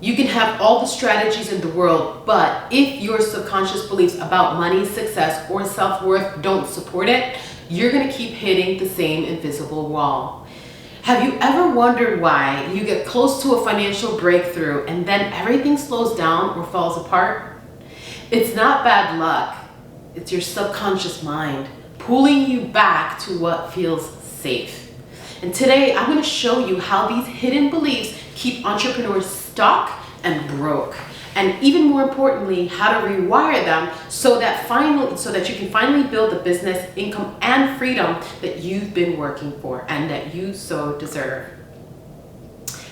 You can have all the strategies in the world, but if your subconscious beliefs about money, success, or self-worth don't support it, you're going to keep hitting the same invisible wall. Have you ever wondered why you get close to a financial breakthrough and then everything slows down or falls apart? It's not bad luck. It's your subconscious mind pulling you back to what feels safe. And today I'm going to show you how these hidden beliefs keep entrepreneurs stuck and broke. And even more importantly, how to rewire them so that you can finally build the business, income, and freedom that you've been working for and that you so deserve.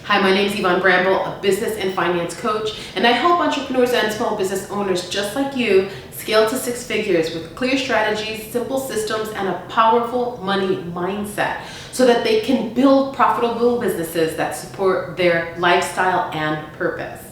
Hi, my name is Yvonne Bramble, a business and finance coach, and I help entrepreneurs and small business owners just like you scale to six figures with clear strategies, simple systems, and a powerful money mindset so that they can build profitable businesses that support their lifestyle and purpose.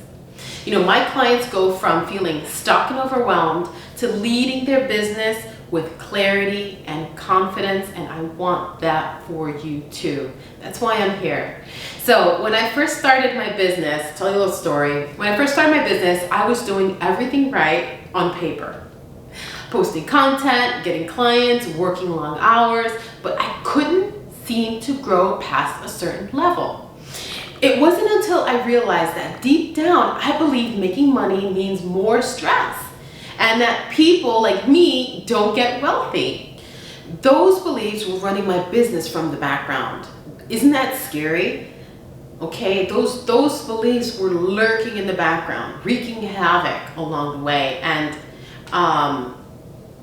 You know, my clients go from feeling stuck and overwhelmed to leading their business with clarity and confidence, and I want that for you too. That's why I'm here. So when I first started my business, I'll tell you a little story. When I first started my business, I was doing everything right on paper. Posting content, getting clients, working long hours, but I couldn't seem to grow past a certain level. It wasn't until I realized that deep down, I believe making money means more stress and that people like me don't get wealthy. Those beliefs were running my business from the background. Isn't that scary? Okay, those beliefs were lurking in the background, wreaking havoc along the way, and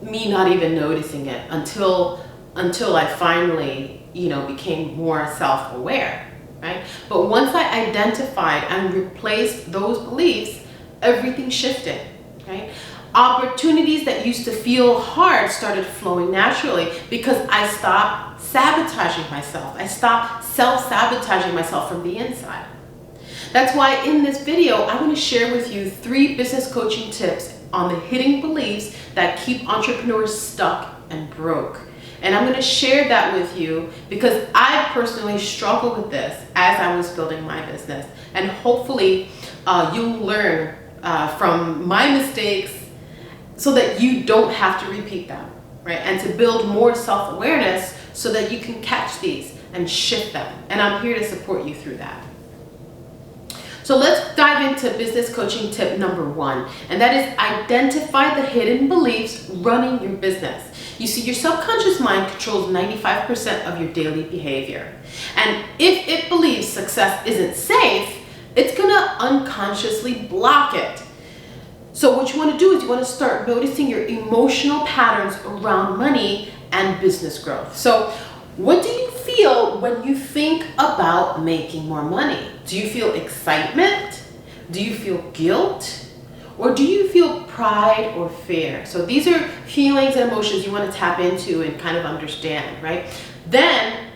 me not even noticing it until I finally, became more self-aware. Right? But once I identified and replaced those beliefs, everything shifted. Right? Opportunities that used to feel hard started flowing naturally because I stopped sabotaging myself. I stopped self-sabotaging myself from the inside. That's why in this video, I want to share with you 3 business coaching tips on the hidden beliefs that keep entrepreneurs stuck and broke. And I'm going to share that with you because I personally struggled with this as I was building my business. And hopefully you'll learn from my mistakes so that you don't have to repeat them, right? And to build more self-awareness so that you can catch these and shift them. And I'm here to support you through that. So let's dive into business coaching tip number 1, and that is identify the hidden beliefs running your business. You see, your subconscious mind controls 95% of your daily behavior. And if it believes success isn't safe, it's gonna unconsciously block it. So what you wanna do is you wanna start noticing your emotional patterns around money and business growth. So what do you feel when you think about making more money? Do you feel excitement? Do you feel guilt? Or do you feel pride or fear? So these are feelings and emotions you want to tap into and kind of understand, right? Then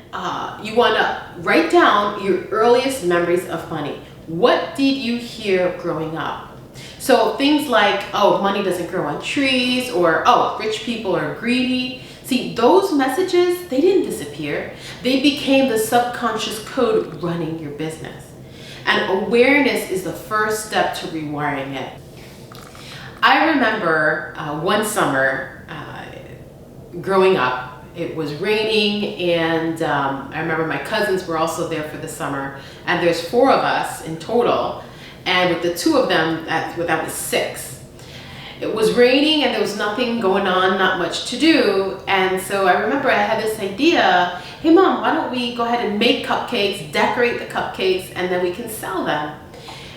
you want to write down your earliest memories of money. What did you hear growing up? So things like, oh, money doesn't grow on trees, or oh, rich people are greedy. See, those messages, they didn't disappear. They became the subconscious code running your business. And awareness is the first step to rewiring it. I remember one summer growing up, it was raining, and I remember my cousins were also there for the summer, and there's 4 of us in total, and with the 2 of them, that was 6. It was raining and there was nothing going on, not much to do, and so I remember I had this idea, hey Mom, why don't we go ahead and make cupcakes, decorate the cupcakes, and then we can sell them.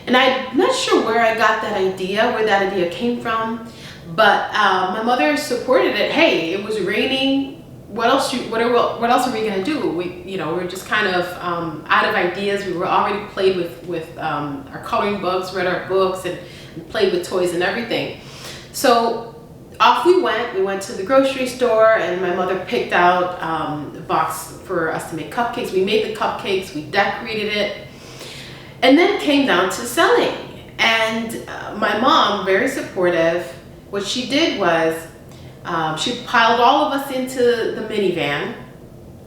And I'm not sure where I got that idea, where that idea came from, but my mother supported it. Hey, it was raining. What else are we gonna do? We're just kind of out of ideas. We were already played with our coloring books, read our books, and played with toys and everything. So off we went. We went to the grocery store, and my mother picked out a box for us to make cupcakes. We made the cupcakes. We decorated it. And then it came down to selling. And my mom, very supportive, what she did was she piled all of us into the minivan,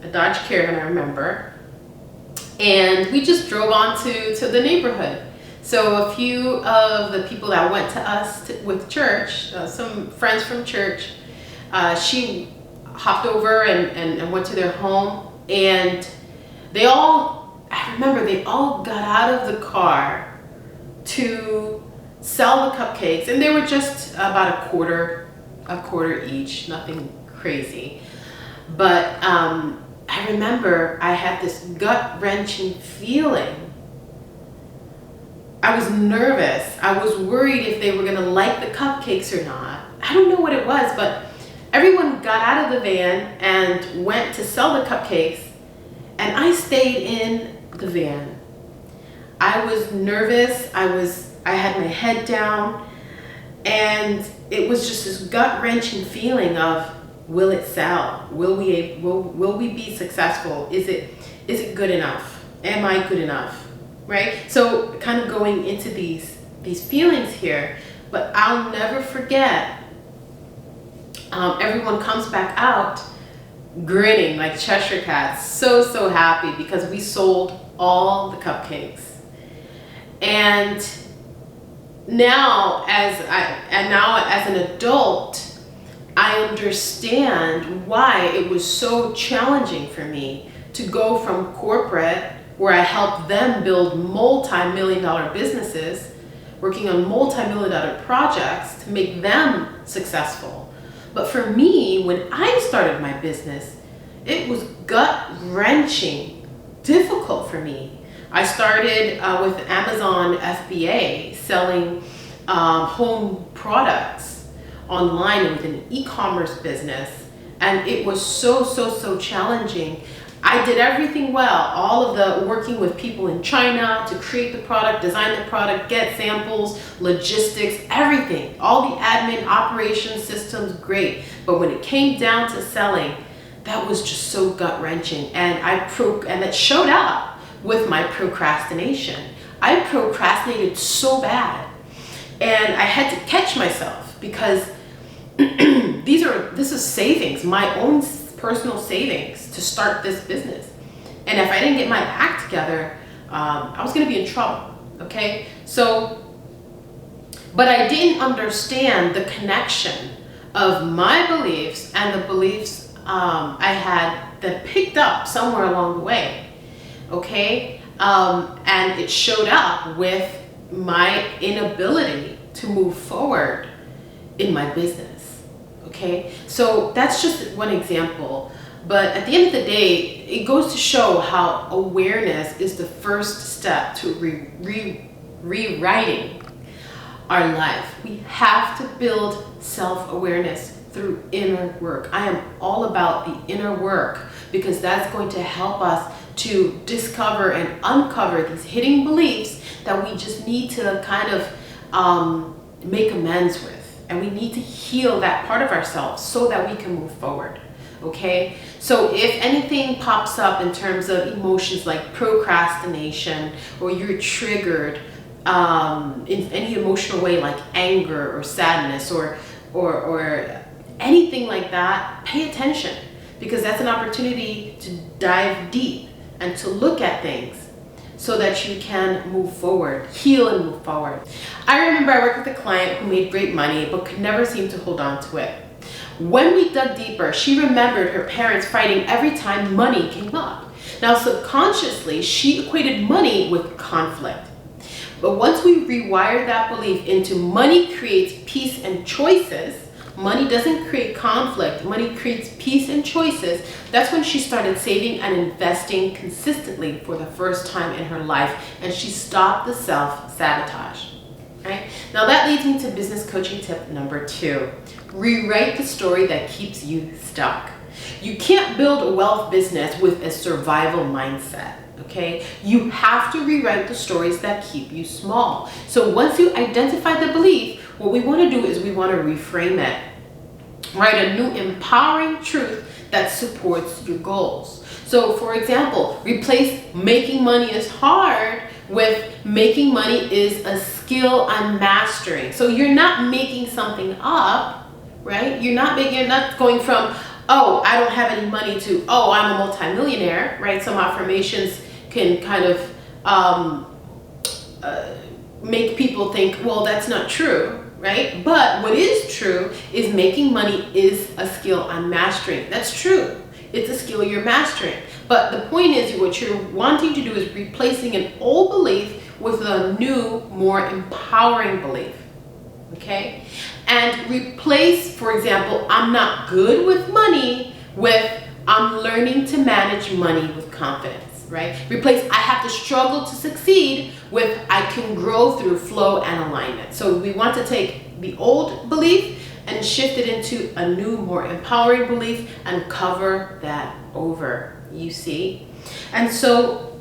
a Dodge Caravan, I remember, and we just drove on to the neighborhood. So a few of the people that went to us with church, some friends from church, she hopped over and went to their home, and I remember they all got out of the car to sell the cupcakes, and they were just about a quarter each, nothing crazy. But I remember I had this gut-wrenching feeling. I was nervous. I was worried if they were gonna like the cupcakes or not. I don't know what it was, but everyone got out of the van and went to sell the cupcakes, and I stayed in the van. I was nervous. I had my head down, and it was just this gut-wrenching feeling of, will it sell? Will we be successful? Is it good enough? Am I good enough? Right? So kind of going into these feelings here, but I'll never forget, everyone comes back out grinning like Cheshire cats, so happy because we sold all the cupcakes. And now as an adult, I understand why it was so challenging for me to go from corporate, where I helped them build multi-million-dollar businesses, working on multi-million-dollar projects to make them successful. But for me, when I started my business, it was gut-wrenching, difficult for me. I started with Amazon FBA, selling home products online with an e-commerce business, and it was so challenging. I did everything well, all of the working with people in China to create the product, design the product, get samples, logistics, everything, all the admin, operations, systems, great. But when it came down to selling, that was just so gut-wrenching, and it showed up with my procrastination. I procrastinated so bad, and I had to catch myself because this is savings, my own personal savings to start this business. And if I didn't get my act together, I was going to be in trouble. Okay, but I didn't understand the connection of my beliefs and the beliefs I had that picked up somewhere along the way. Okay, and it showed up with my inability to move forward in my business. Okay, so that's just one example, but at the end of the day, it goes to show how awareness is the first step to rewriting our life. We have to build self-awareness through inner work. I am all about the inner work because that's going to help us to discover and uncover these hidden beliefs that we just need to kind of make amends with. And we need to heal that part of ourselves so that we can move forward. Okay? So if anything pops up in terms of emotions like procrastination, or you're triggered in any emotional way like anger or sadness or anything like that, pay attention, because that's an opportunity to dive deep and to look at things so that you can move forward, heal and move forward. I remember I worked with a client who made great money but could never seem to hold on to it. When we dug deeper, she remembered her parents fighting every time money came up. Now subconsciously, she equated money with conflict. But once we rewired that belief into money creates peace and choices, money doesn't create conflict, money creates peace and choices, that's when she started saving and investing consistently for the first time in her life, and she stopped the self-sabotage. Right? Now that leads me to business coaching tip number 2. Rewrite the story that keeps you stuck. You can't build a wealth business with a survival mindset. Okay, you have to rewrite the stories that keep you small. So once you identify the belief, what we want to do is we want to reframe it. Write a new empowering truth that supports your goals. So for example, replace making money is hard with making money is a skill I'm mastering. So you're not making something up, right? You're not going from, oh, I don't have any money to, oh, I'm a multimillionaire, right? Some affirmations can kind of make people think, well, that's not true, right? But what is true is making money is a skill I'm mastering. That's true. It's a skill you're mastering. But the point is, what you're wanting to do is replacing an old belief with a new, more empowering belief. Okay? And replace, for example, I'm not good with money with I'm learning to manage money with confidence, right? Replace I have to struggle to succeed with I can grow through flow and alignment. So we want to take the old belief and shift it into a new, more empowering belief and cover that over, you see? And so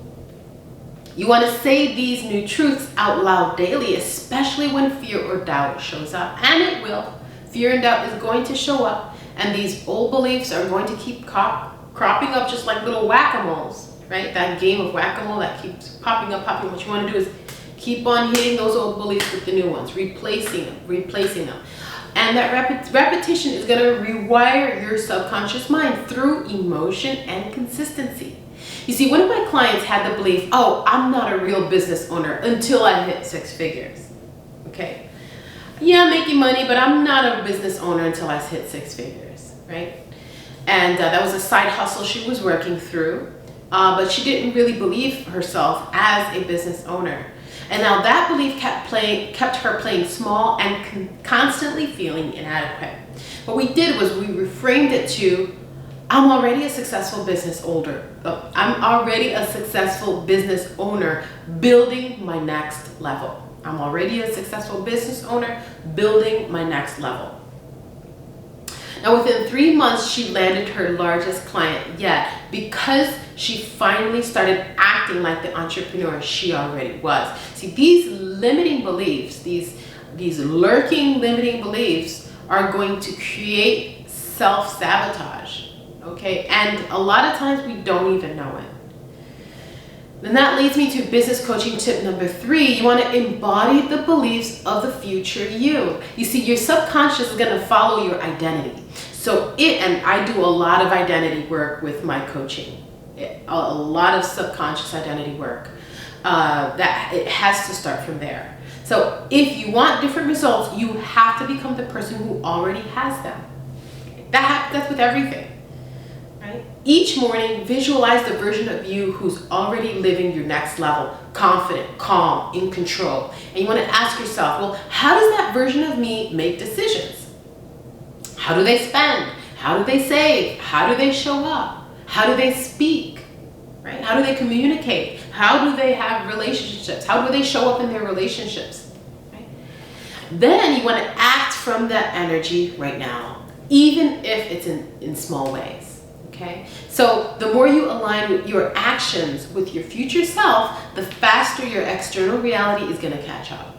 you want to say these new truths out loud daily, especially when fear or doubt shows up. And it will. Fear and doubt is going to show up, and these old beliefs are going to keep cropping up just like little whack-a-moles, right? That game of whack-a-mole that keeps popping up. What you want to do is keep on hitting those old beliefs with the new ones, replacing them. And that repetition is going to rewire your subconscious mind through emotion and consistency. You see, one of my clients had the belief, oh, I'm not a real business owner until I hit 6 figures. Okay. Yeah, I'm making money, but I'm not a business owner until I hit 6 figures, right? And that was a side hustle she was working through, but she didn't really believe herself as a business owner. And now that belief kept her playing small and constantly feeling inadequate. What we did was we reframed it to, I'm already a successful business owner. I'm already a successful business owner building my next level. I'm already a successful business owner building my next level. Now within 3 months, she landed her largest client yet because she finally started acting like the entrepreneur she already was. See, these limiting beliefs, these lurking limiting beliefs are going to create self-sabotage, okay? And a lot of times we don't even know it. Then that leads me to business coaching tip number 3. You want to embody the beliefs of the future you. You see, your subconscious is going to follow your identity. So and I do a lot of identity work with my coaching, a lot of subconscious identity work. That it has to start from there. So if you want different results, you have to become the person who already has them. That's with everything. Right? Each morning, visualize the version of you who's already living your next level, confident, calm, in control. And you want to ask yourself, well, how does that version of me make decisions? How do they spend? How do they save? How do they show up? How do they speak? Right? How do they communicate? How do they have relationships? How do they show up in their relationships? Right? Then you want to act from that energy right now, even if it's in small ways. Okay? So the more you align with your actions with your future self, the faster your external reality is going to catch up.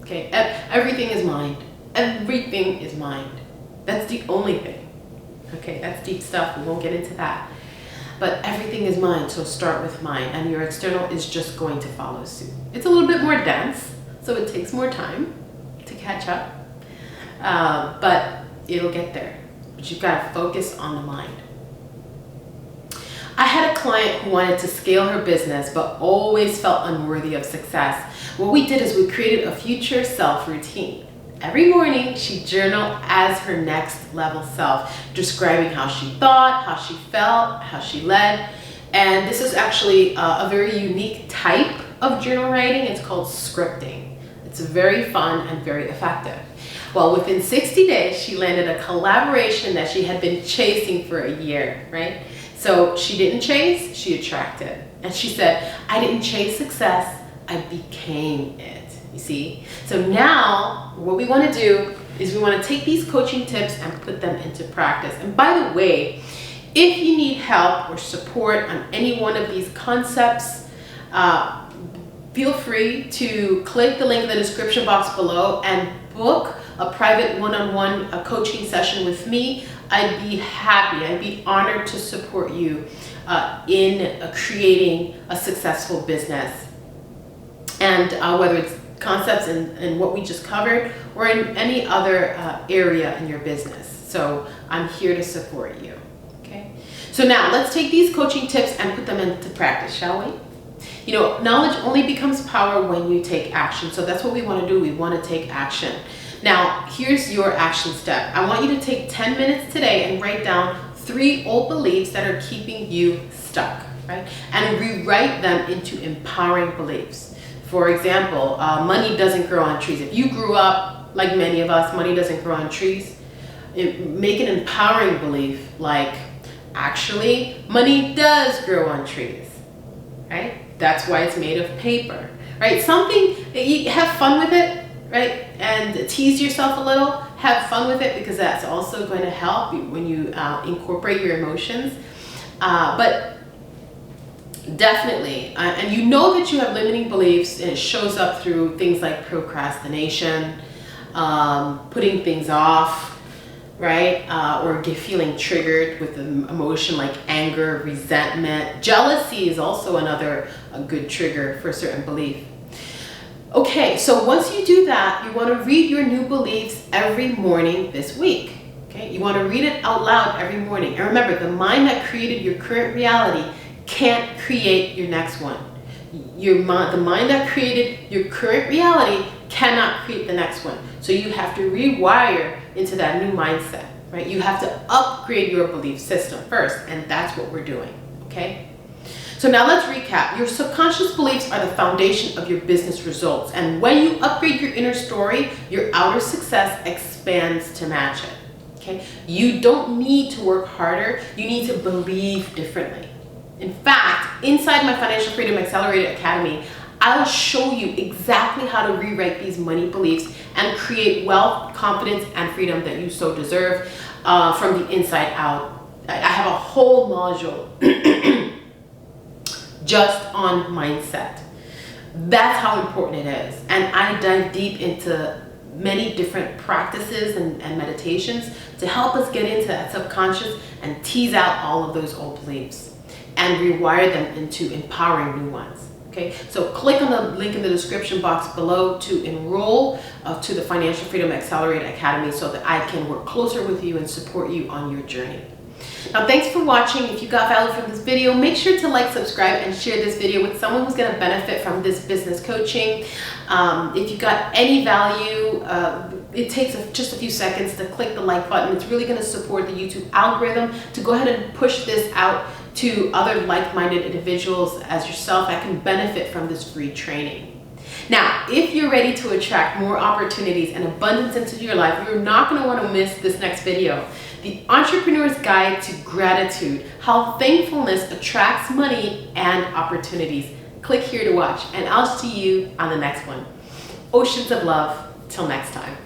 Okay? Everything is mind. Everything is mind. That's the only thing. Okay? That's deep stuff. We won't get into that. But everything is mind, so start with mind, and your external is just going to follow suit. It's a little bit more dense, so it takes more time to catch up, but it'll get there. But you've got to focus on the mind. I had a client who wanted to scale her business, but always felt unworthy of success. What we did is we created a future self routine. Every morning, she journaled as her next level self, describing how she thought, how she felt, how she led. And this is actually a very unique type of journal writing. It's called scripting. It's very fun and very effective. Well, within 60 days, she landed a collaboration that she had been chasing for a year, right? So she didn't chase, she attracted. And she said, I didn't chase success, I became it. You see? So now what we want to do is we want to take these coaching tips and put them into practice. And by the way, if you need help or support on any one of these concepts, feel free to click the link in the description box below and book a private one-on-one coaching session with me. I'd be happy, I'd be honored to support you in creating a successful business. And whether it's concepts in what we just covered or in any other area in your business. So I'm here to support you. Okay. So now let's take these coaching tips and put them into practice, shall we? You know, knowledge only becomes power when you take action. So that's what we want to do. We want to take action. Now, here's your action step. I want you to take 10 minutes today and write down 3 old beliefs that are keeping you stuck, right? And rewrite them into empowering beliefs. For example, money doesn't grow on trees. If you grew up, like many of us, money doesn't grow on trees, make an empowering belief like, actually, money does grow on trees, right? That's why it's made of paper, right? Something, you have fun with it, right? And tease yourself a little, have fun with it, because that's also going to help you when you incorporate your emotions. But definitely, and you know that you have limiting beliefs, and it shows up through things like procrastination, putting things off, right? Or feeling triggered with an emotion like anger, resentment. Jealousy is also another good trigger for a certain belief. Okay, so once you do that, you want to read your new beliefs every morning this week. Okay, you want to read it out loud every morning. And remember, the mind that created your current reality can't create your next one. The mind that created your current reality cannot create the next one. So you have to rewire into that new mindset, right? You have to upgrade your belief system first, and that's what we're doing, okay? So now let's recap. Your subconscious beliefs are the foundation of your business results. And when you upgrade your inner story, your outer success expands to match it, okay? You don't need to work harder. You need to believe differently. In fact, inside my Financial Freedom Accelerated Academy, I'll show you exactly how to rewrite these money beliefs and create wealth, confidence, and freedom that you so deserve from the inside out. I have a whole module just on mindset. That's how important it is. And I dive deep into many different practices and meditations to help us get into that subconscious and tease out all of those old beliefs and rewire them into empowering new ones. Okay, so click on the link in the description box below to enroll to the Financial Freedom Accelerated Academy so that I can work closer with you and support you on your journey. Now, thanks for watching. If you got value from this video, make sure to like, subscribe, and share this video with someone who's going to benefit from this business coaching. If you got any value, it takes just a few seconds to click the like button. It's really going to support the YouTube algorithm to go ahead and push this out to other like-minded individuals as yourself that can benefit from this free training. Now, if you're ready to attract more opportunities and abundance into your life, you're not going to want to miss this next video. The Entrepreneur's Guide to Gratitude, how thankfulness attracts money and opportunities. Click here to watch, and I'll see you on the next one. Oceans of love. Till next time.